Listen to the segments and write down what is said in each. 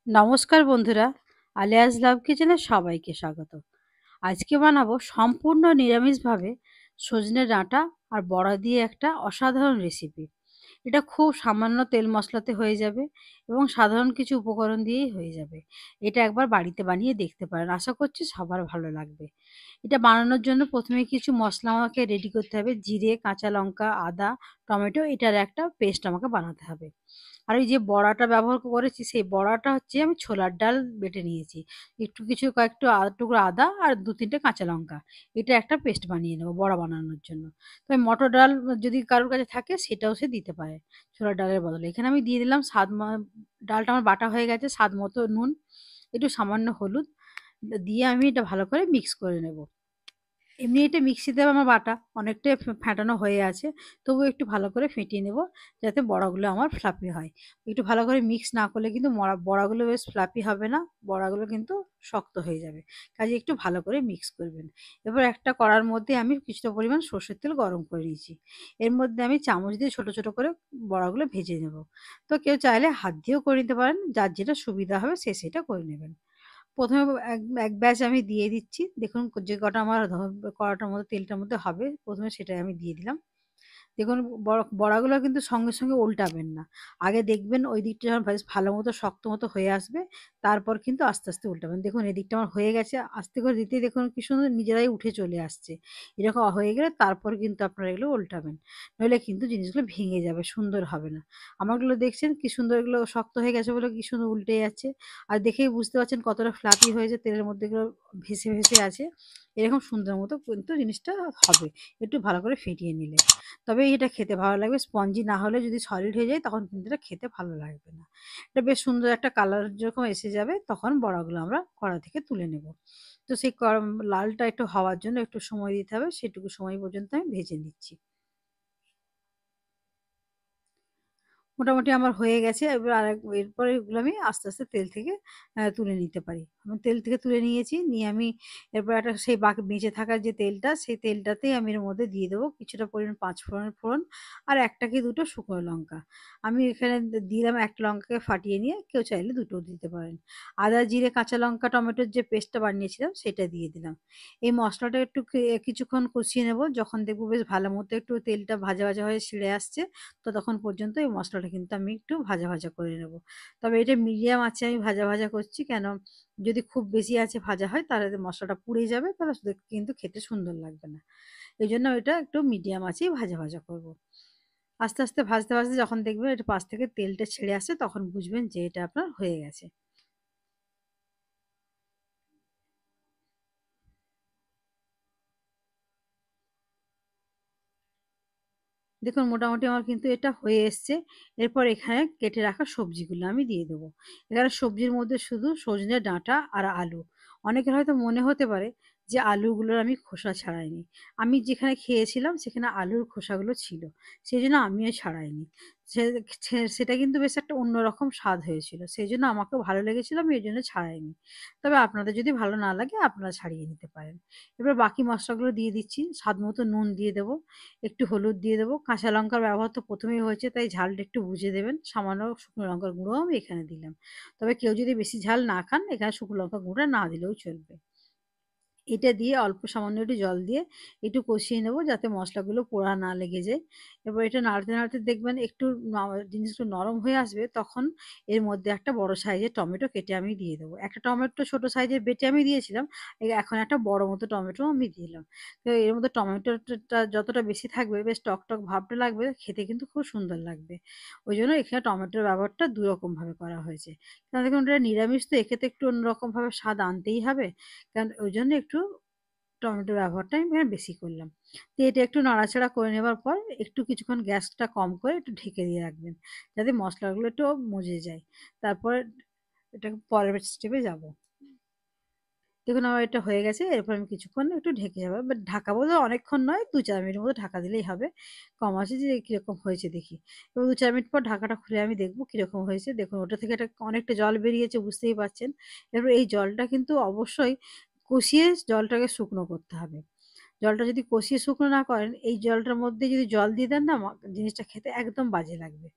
নমস্কার বন্ধুরা, আলিয়াস লাভ কিচেনে সবাইকে স্বাগত। আজকে বানাবো সম্পূর্ণ নিরামিষভাবে সজনে ডাঁটা আর বড়া দিয়ে একটা অসাধারণ রেসিপি। এটা খুব সামান্য তেল মশলাতে হয়ে যাবে এবং সাধারণ কিছু উপকরণ দিয়েই হয়ে যাবে। এটা একবার বাড়িতে বানিয়ে দেখতে পারেন, আশা করছি সবার ভালো লাগবে। এটা বানানোর জন্য প্রথমে কিছু মশলা আমাকে রেডি করতে হবে। জিরে, কাঁচা লঙ্কা, আদা, টমেটো, এটার একটা পেস্ট আমাকে বানাতে হবে। আর ওই যে বড়াটা ব্যবহার করেছি, সেই বড়াটা হচ্ছে আমি ছোলার ডাল বেটে নিয়েছি। একটু কিছু কয়েকটু টুকরো আদা আর ২-৩টে কাঁচা লঙ্কা। এটা একটা পেস্ট বানিয়ে নেবো বড়া বানানোর জন্য। তবে মটর ডাল যদি কারোর কাছে থাকে সেটাও সে দিতে পারে ছোলার ডালের বদলে। এখানে আমি দিয়ে দিলাম ডালটা আমার বাটা হয়ে গেছে, স্বাদ মতো নুন, একটু সামান্য হলুদ দিয়ে আমি এটা ভালো করে মিক্স করে নেব। এমনি এটা মিক্সিতে আমার বাটা অনেকটাই ফেটানো হয়ে আছে, তবুও একটু ভালো করে ফেটিয়ে নেব যাতে বড়াগুলো আমার ফ্লাফি হয়। একটু ভালো করে মিক্স না করলে কিন্তু বড়াগুলো বেশ ফ্লাফি হবে না, বড়াগুলো কিন্তু শক্ত হয়ে যাবে। কাজে একটু ভালো করে মিক্স করবেন। এবার একটা কড়ার মধ্যে আমি কিছুটা পরিমাণ সর্ষের তেল গরম করে নিয়েছি। এর মধ্যে আমি চামচ দিয়ে ছোট ছোট করে বড়াগুলো ভেজে নেব। তো কেউ চাইলে হাত দিয়েও করে নিতে পারেন, যার যেটা সুবিধা হবে সে সেটা করে নেবেন। ১ম এ এক ব্যাচ আমি দিয়ে দিচ্ছি। দেখুন যে কটা আমার কড়াটার মধ্যে তেলটার মধ্যে হবে, ১ম এ সেটাই আমি দিয়ে দিলাম। দেখুন বড়াগুলো কিন্তু সঙ্গে সঙ্গে উল্টাবেন না। আগে দেখবেন ওই দিকটা যখন বেশ ভালো মতো শক্ত মতো হয়ে আসবে, তারপর কিন্তু আস্তে আস্তে উল্টাবেন। দেখুন এদিকটা আমার হয়ে গেছে, আস্তে করে দিতেই দেখুন কি সুন্দর নিজেরাই উঠে চলে আসছে। এরকম হয়ে গেলে তারপর কিন্তু আপনারা এগুলো উল্টাবেন। নইলে কিন্তু জিনিসগুলো ভেঙে যাবে, সুন্দর হবে না। আমারগুলো দেখছেন কি সুন্দর, এগুলো শক্ত হয়ে গেছে বলে কি সুন্দর উল্টে যাচ্ছে। আর দেখেই বুঝতে পারছেন কতটা ফ্লাফি হয়েছে, তেলের মধ্যে এগুলো ভেসে ভেসে আছে। এরকম সুন্দর মতো কিন্তু জিনিসটা হবে, একটু ভালো করে ফেটিয়ে নিলে। তবে এটা খেতে ভালো লাগবে। স্পঞ্জি না হলে যদি সলিড হয়ে যায় তখন কিন্তু এটা খেতে ভালো লাগবে না। এটা বেশ সুন্দর একটা কালার যখন এসে যাবে তখন বড়াগুলো আমরা কড়া থেকে তুলে নেব। তো সেই লালটা একটু হওয়ার জন্য একটু সময় দিতে হবে, সেটুকু সময় পর্যন্ত আমি ভেজে নিচ্ছি। মোটামুটি আমার হয়ে গেছে। এবার এরপরে এগুলো আমি আস্তে, আস্তে তেল থেকে তুলে নিতে পারি। আমি তেল থেকে তুলে নিয়েছি। নিয়ে আমি এরপর একটা সেই বাকি বেঁচে থাকা যে তেলটা, সেই তেলটাতেই আমি এর মধ্যে দিয়ে দেবো কিছুটা পরিমাণ পাঁচফোড়নের ফোড়ন আর ১ টা কি ২ টো শুকনো লঙ্কা। আমি এখানে দিলাম ১ টা লঙ্কাকে ফাটিয়ে নিয়ে, কেউ চাইলে ২ টোও দিতে পারেন। আদা, জিরে, কাঁচা লঙ্কা, টমেটোর যে পেস্টটা বানিয়েছিলাম সেটা দিয়ে দিলাম। এই মসলাটা একটু কিছুক্ষণ কষিয়ে নেব। যখন দেখব বেশ ভালো মতো একটু তেলটা ভাজা, ভাজা হয়ে ছেড়ে আসছে, ততক্ষণ পর্যন্ত এই মসলাটা কিন্তু আমি একটু ভাজা, ভাজা করে নেব। তবে এটা মিডিয়াম আঁচে আমি ভাজা, ভাজা করছি। কেন, যদি খুব বেশি আঁচে ভাজা হয় তাহলে মসলাটা পুড়ে যাবে, তাহলে কিন্তু খেতে সুন্দর লাগবে না। এজন্য এটা একটু মিডিয়াম আঁচেই ভাজা, ভাজা করব। আস্তে, আস্তে ভাজতে, ভাজতে যখন দেখবেন এটা পাশ থেকে তেলটা ছেড়ে আসছে তখন বুঝবেন যে এটা আপনার হয়ে গেছে। দেখুন মোটামুটি আমার কিন্তু এটা হয়ে এসছে। এরপর এখানে কেটে রাখা সবজিগুলো আমি দিয়ে দেবো। এখানে সবজির মধ্যে শুধু সজনে ডাঁটা আর আলু। অনেকের হয়তো মনে হতে পারে যে আলুগুলোর আমি খোসা ছাড়াইনি। আমি যেখানে খেয়েছিলাম সেখানে আলুর খোসাগুলো ছিল। সেজন্য আমিও ছাড়াইনি। সে সেটা কিন্তু বেশ একটা অন্যরকম স্বাদ হয়েছিল। সেজন্য আমাকেও ভালো লেগেছিল, আমি এজন্য ছাড়াইনি। তবে আপনাদের যদি ভালো না লাগে আপনারা ছাড়িয়ে নিতে পারেন। এবার বাকি মসলাগুলো দিয়ে দিচ্ছি। স্বাদমতো নুন দিয়ে দেবো। একটু হলুদ দিয়ে দেবো। কাঁচা লঙ্কার ব্যবহার তো ১ম এই হয়েছে, তাই ঝালটা একটু বুঝে দেবেন। সামান্য শুকনো লঙ্কার গুঁড়োও আমি এখানে দিলাম। তবে কেউ যদি বেশি ঝাল না খান, এখানে শুকনো লঙ্কার গুঁড়োটা না দিলেও চলবে। এটা দিয়ে অল্প সামান্য একটু জল দিয়ে একটু কষিয়ে নেব যাতে মসলাগুলো পোড়া না লেগে যায়। এবার এটা নাড়তে, নাড়তে দেখবেন একটু জিনিসগুলো নরম হয়ে আসবে, তখন এর মধ্যে একটা বড় সাইজের টমেটো কেটে আমি দিয়ে দেবো। একটা টমেটো ছোট সাইজের বেটে আমি দিয়েছিলাম। এখন একটা বড় মতো টমেটো আমি দিলাম। তো এর মধ্যে টমেটোটা যতটা বেশি থাকবে বেশ টক, টক ভাবটা লাগবে, খেতে কিন্তু খুব সুন্দর লাগবে। ওইজন্য এখানে টমেটোর ব্যবহারটা ২ রকম ভাবে করা হয়েছে। কারণ দেখুন এটা নিরামিষ, তো এক্ষেত্রে একটু অন্যরকম ভাবে স্বাদ আনতেই হবে। কারণ ওইজন্য একটু টমেটোর ব্যবহারটা আমি এখানে বেশি করলাম। তো এটা একটু নাড়াচাড়া করে নেবার পর একটু কিছুক্ষণ গ্যাসটা কম করে একটু ঢেকে দিয়ে রাখবেন। যাতে মসলাগুলো একটু মজে যায়। তারপরে এটা পরের স্টেপে যাব। দেখুন আমার এটা হয়ে গেছে। এরপর আমি কিছুক্ষণ একটু ঢেকে যাবো। বাট ঢাকা বলতে অনেকক্ষণ নয়, ২-৪ মিনিটের মতো ঢাকা দিলেই হবে। কম আঁচে যে কিরকম হয়েছে দেখি। এবং ২-৪ মিনিট পর ঢাকাটা খুলে আমি দেখব কিরকম হয়েছে। দেখুন ওটা থেকে এটা অনেকটা জল বেরিয়েছে, বুঝতেই পারছেন। এবার এই জলটা কিন্তু অবশ্যই কষিয়ে জলটাকে শুকনো করতে হবে। জলটা যদি কষিয়ে শুকনো না করেন, এই জলটার মধ্যে যদি জল দিয়ে দেন না জিনিসটা খেতে একদম বাজে লাগবে।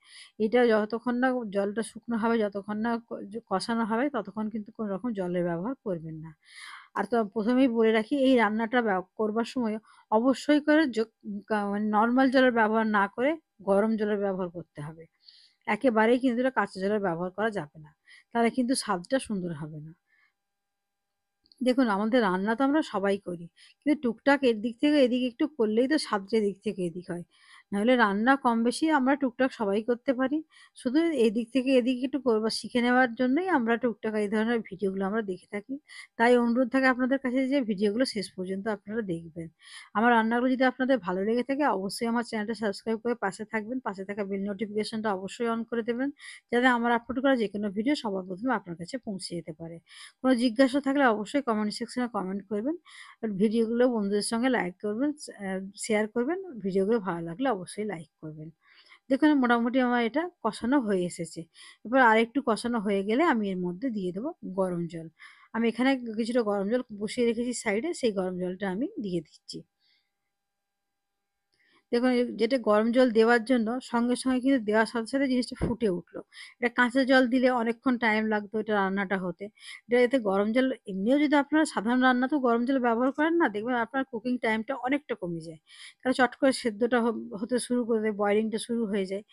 এটা যতক্ষণ না জলটা শুকনো হবে, যতক্ষণ না কষানো হবে ততক্ষণ কিন্তু কোনো রকম জলের ব্যবহার করবেন না। আর তো ১ম এই বলে রাখি এই রান্নাটা করবার সময় অবশ্যই করে মানে নরমাল জলের ব্যবহার না করে গরম জলের ব্যবহার করতে হবে। একেবারেই কিন্তু এটা কাঁচা জলের ব্যবহার করা যাবে না। তাহলে কিন্তু স্বাদটা সুন্দর হবে না। দেখুন আমাদের রান্না তো আমরা সবাই করি। কিন্তু টুকটাক এর দিক থেকে এদিক একটু করলেই তো স্বাদটা এদিক থেকে এদিক হয়। নাহলে রান্না কম বেশি আমরা টুকটাক সবাই করতে পারি। শুধু এদিক থেকে এদিক একটু শিখে নেওয়ার জন্যই আমরা টুকটাক এই ধরনের ভিডিওগুলো আমরা দেখে থাকি। তাই অনুরোধ থাকে আপনাদের কাছে যে ভিডিওগুলো শেষ পর্যন্ত আপনারা দেখবেন। আমার রান্নাগুলো যদি আপনাদের ভালো লেগে থাকে অবশ্যই আমার চ্যানেলটা সাবস্ক্রাইব করে পাশে থাকবেন। পাশে থাকা বেল নোটিফিকেশনটা অবশ্যই অন করে দেবেন। যাতে আমার আপলোড করা যেকোনো ভিডিও সবার ১ম এ আপনার কাছে পৌঁছে যেতে পারে। কোনো জিজ্ঞাসা থাকলে অবশ্যই কমেন্ট সেকশনে কমেন্ট করবেন। আর ভিডিওগুলো বন্ধুদের সঙ্গে লাইক করবেন, শেয়ার করবেন। ভিডিওগুলো ভালো লাগলে অবশ্যই লাইক করবেন। দেখুন মোটামুটি আমার এটা কষানো হয়ে এসেছে। এবার আরেকটু কষানো হয়ে গেলে আমি এর মধ্যে দিয়ে দেবো গরম জল। আমি এখানে কিছুটা গরম জল বসিয়ে রেখেছি সাইডে, সেই গরম জলটা আমি দিয়ে দিচ্ছি। দেখুন যেটা গরম জল দেওয়ার জন্য সঙ্গে কিন্তু দেওয়ার সাথে জিনিসটা ফুটে উঠলো। এটা কাঁচা জল দিলে অনেকক্ষণ টাইম লাগতো এটা রান্নাটা হতে। এতে গরম জল এমনিও যদি আপনারা সাধারণ রান্নাতেও গরম জল ব্যবহার করেন না, দেখবেন আপনার কুকিং টাইমটা অনেকটা কমে যায়। কারণ চট করে সেদ্ধটা হতে শুরু করে দেয়, বয়েলিংটা শুরু হয়ে যায়।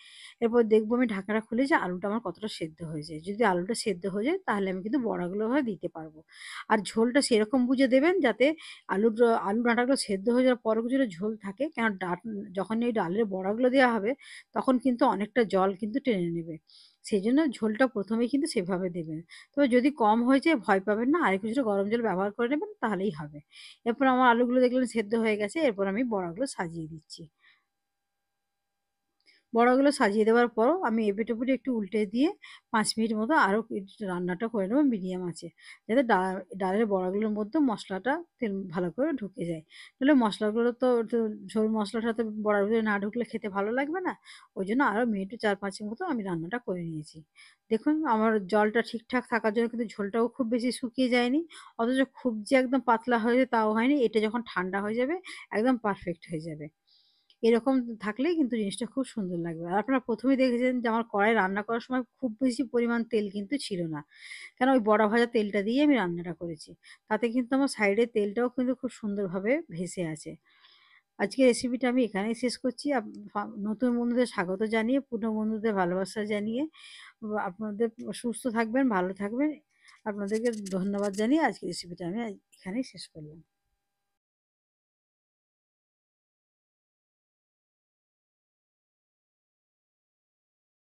এরপর দেখবো আমি ঢাকনাটা খুলে যে আলুটা আমার কতটা সেদ্ধ হয়ে যায়। যদি আলুটা সেদ্ধ হয়ে যায় তাহলে আমি কিন্তু বড়াগুলো ওভাবে দিতে পারবো। আর ঝোলটা সেরকম বুঝে দেবেন যাতে আলুর আলু ডাঁটাগুলো সেদ্ধ হয়ে যাওয়ার পরেও কিছুটা ঝোল থাকে। কেন যখন এই ডালের বড়াগুলো দেওয়া হবে তখন কিন্তু অনেকটা জল কিন্তু টেনে নেবে। সেজন্য ঝোলটা ১ম এই কিন্তু সেভাবে দেবেন। তবে যদি কম হয়ে যায় ভয় পাবেন না, আরেকটু কিছুটা গরম জল ব্যবহার করে নেবেন তাহলেই হবে। এরপর আমার আলুগুলো দেখলেন সেদ্ধ হয়ে গেছে। এরপর আমি বড়াগুলো সাজিয়ে দিচ্ছি। বড়াগুলো সাজিয়ে দেওয়ার পরও আমি এপিঠ-ওপিঠ একটু উল্টে দিয়ে ৫ মিনিট মতো আরও একটু রান্নাটা করে নেব মিডিয়াম আঁচে। যাতে ডালের বড়াগুলোর মধ্যে মশলাটা ভালো করে ঢুকে যায়। নাহলে মশলাগুলো তো ঝোল মশলার সাথে বড়ার ভিতরে না ঢুকলে খেতে ভালো লাগবে না। ওইজন্য আরও মিনিট ৪-৫ এর মতো আমি রান্নাটা করে নিয়েছি। দেখুন আমার জলটা ঠিকঠাক থাকার জন্য কিন্তু ঝোলটাও খুব বেশি শুকিয়ে যায়নি। অথচ খুব যে একদম পাতলা হয়ে যায় তাও হয়নি। এটা যখন ঠান্ডা হয়ে যাবে একদম পারফেক্ট হয়ে যাবে। এরকম থাকলেই কিন্তু জিনিসটা খুব সুন্দর লাগবে। আর আপনারা ১ম এই দেখেছেন যে আমার কড়াইয়ে রান্না করার সময় খুব বেশি পরিমাণ তেল কিন্তু ছিল না। কেন ওই বড়া ভাজা তেলটা দিয়েই আমি রান্নাটা করেছি। তাতে কিন্তু আমার সাইডের তেলটাও কিন্তু খুব সুন্দরভাবে ভেসে আছে। আজকের রেসিপিটা আমি এখানেই শেষ করছি। নতুন বন্ধুদের স্বাগত জানিয়ে, পুরনো বন্ধুদের ভালোবাসা জানিয়ে আপনাদের সুস্থ থাকবেন, ভালো থাকবেন। আপনাদেরকে ধন্যবাদ জানিয়ে আজকের রেসিপিটা আমি এখানেই শেষ করলাম।